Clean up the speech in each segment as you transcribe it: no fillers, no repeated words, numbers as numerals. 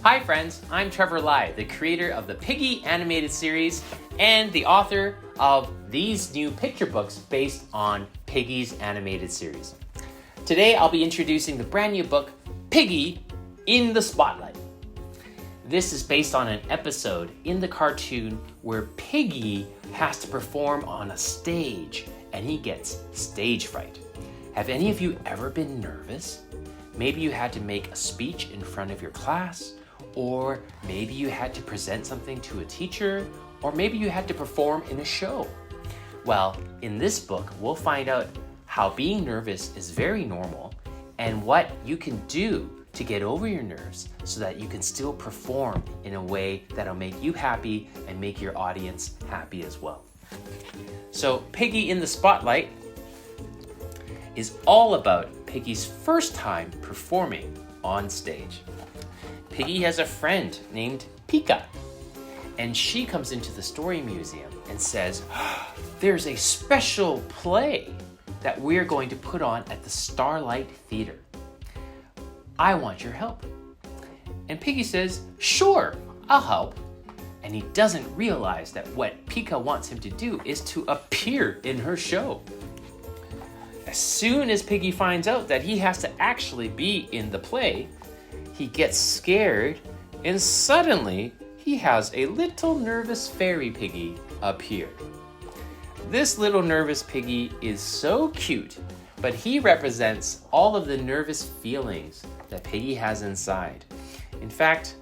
Hi friends, I'm Trevor Lai, the creator of the Piggy animated series and the author of these new picture books based on Piggy's animated series. Today I'll be introducing the brand new book, Piggy in the Spotlight. This is based on an episode in the cartoon where Piggy has to perform on a stage and he gets stage fright. Have any of you ever been nervous? Maybe you had to make a speech in front of your class, or maybe you had to present something to a teacher, or maybe you had to perform in a show. Well, in this book, we'll find out how being nervous is very normal and what you can do to get over your nerves so that you can still perform in a way that'll make you happy and make your audience happy as well. So Piggy in the Spotlight is all about Piggy's first time performing on stage. Piggy has a friend named Pika, and she comes into the story museum and says, there's a special play that we're going to put on at the Starlight Theater. I want your help. And Piggy says, sure, I'll help. And he doesn't realize that what Pika wants him to do is to appear in her show. As soon as Piggy finds out that he has to actually be in the play, he gets scared, and suddenly he has a little nervous fairy piggy appear. This little nervous piggy is so cute, but he represents all of the nervous feelings that Piggy has inside. In fact,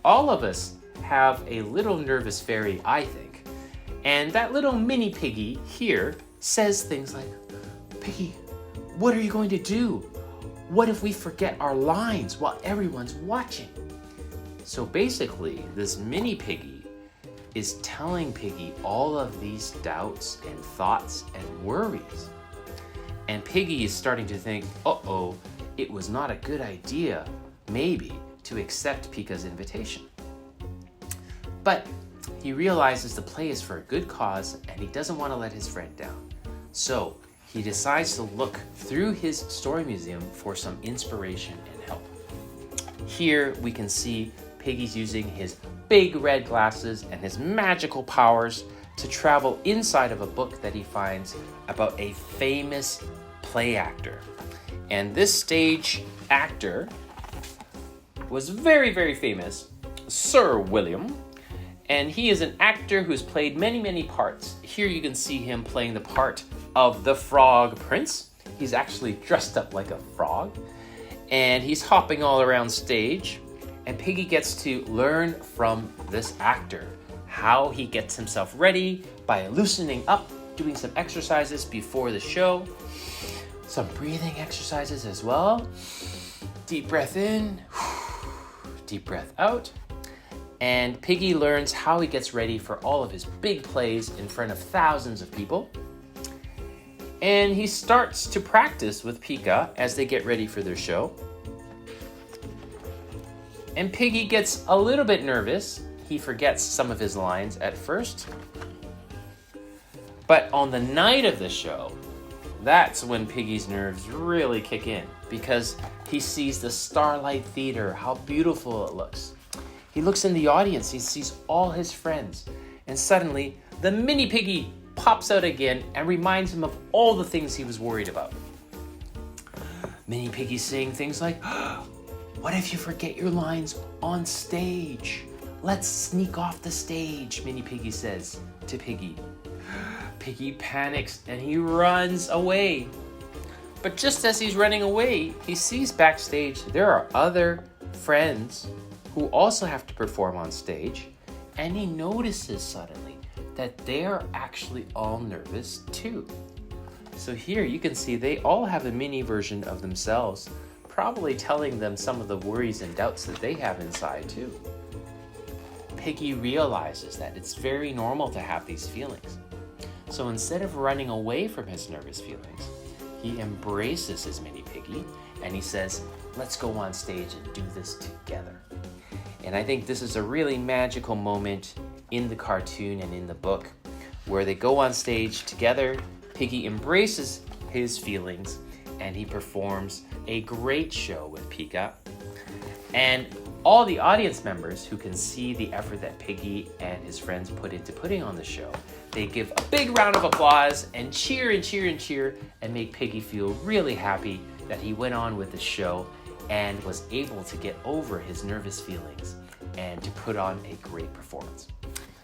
all of us have a little nervous fairy, I think. And that little mini piggy here says things like, Piggy, what are you going to do? What if we forget our lines while everyone's watching? So basically, this mini piggy is telling Piggy all of these doubts and thoughts and worries. And Piggy is starting to think, uh-oh, it was not a good idea, maybe, to accept Pika's invitation. But he realizes the play is for a good cause and he doesn't want to let his friend down. So he decides to look through his story museum for some inspiration and help. Here we can see Piggy's using his big red glasses and his magical powers to travel inside of a book that he finds about a famous play actor. And this stage actor was very, very famous, Sir William. And he is an actor who's played many, many parts. Here you can see him playing the part of the Frog Prince. He's actually dressed up like a frog. And he's hopping all around stage. And Piggy gets to learn from this actor how he gets himself ready by loosening up, doing some exercises before the show. Some breathing exercises as well. Deep breath in, deep breath out. And Piggy learns how he gets ready for all of his big plays in front of thousands of people. And he starts to practice with Pika as they get ready for their show. And Piggy gets a little bit nervous. He forgets some of his lines at first. But on the night of the show, that's when Piggy's nerves really kick in, because he sees the Starlight Theater, how beautiful it looks. He looks in the audience, he sees all his friends, and suddenly the mini piggy pops out again and reminds him of all the things he was worried about. Mini piggy's saying things like, what if you forget your lines on stage? Let's sneak off the stage, Mini Piggy says to Piggy. Piggy panics and he runs away. But just as he's running away, he sees backstage there are other friends who also have to perform on stage, and he notices suddenly that they're actually all nervous too. So here you can see they all have a mini version of themselves, probably telling them some of the worries and doubts that they have inside too. Piggy realizes that it's very normal to have these feelings. So instead of running away from his nervous feelings, he embraces his mini piggy and he says, let's go on stage and do this together. And I think this is a really magical moment in the cartoon and in the book where they go on stage together. Piggy embraces his feelings and he performs a great show with Pika. And all the audience members who can see the effort that Piggy and his friends put into putting on the show, they give a big round of applause and cheer and cheer and cheer and make Piggy feel really happy that he went on with the show and was able to get over his nervous feelings and to put on a great performance.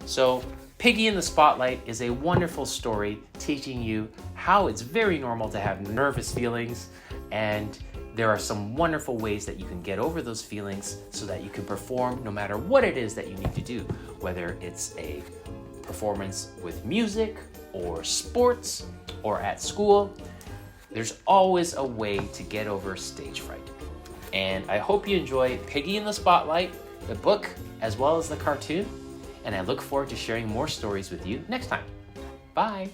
So Piggy in the Spotlight is a wonderful story teaching you how it's very normal to have nervous feelings, and there are some wonderful ways that you can get over those feelings so that you can perform no matter what it is that you need to do, whether it's a performance with music or sports or at school. There's always a way to get over stage fright. And I hope you enjoy Piggy in the Spotlight, the book, as well as the cartoon. And I look forward to sharing more stories with you next time. Bye.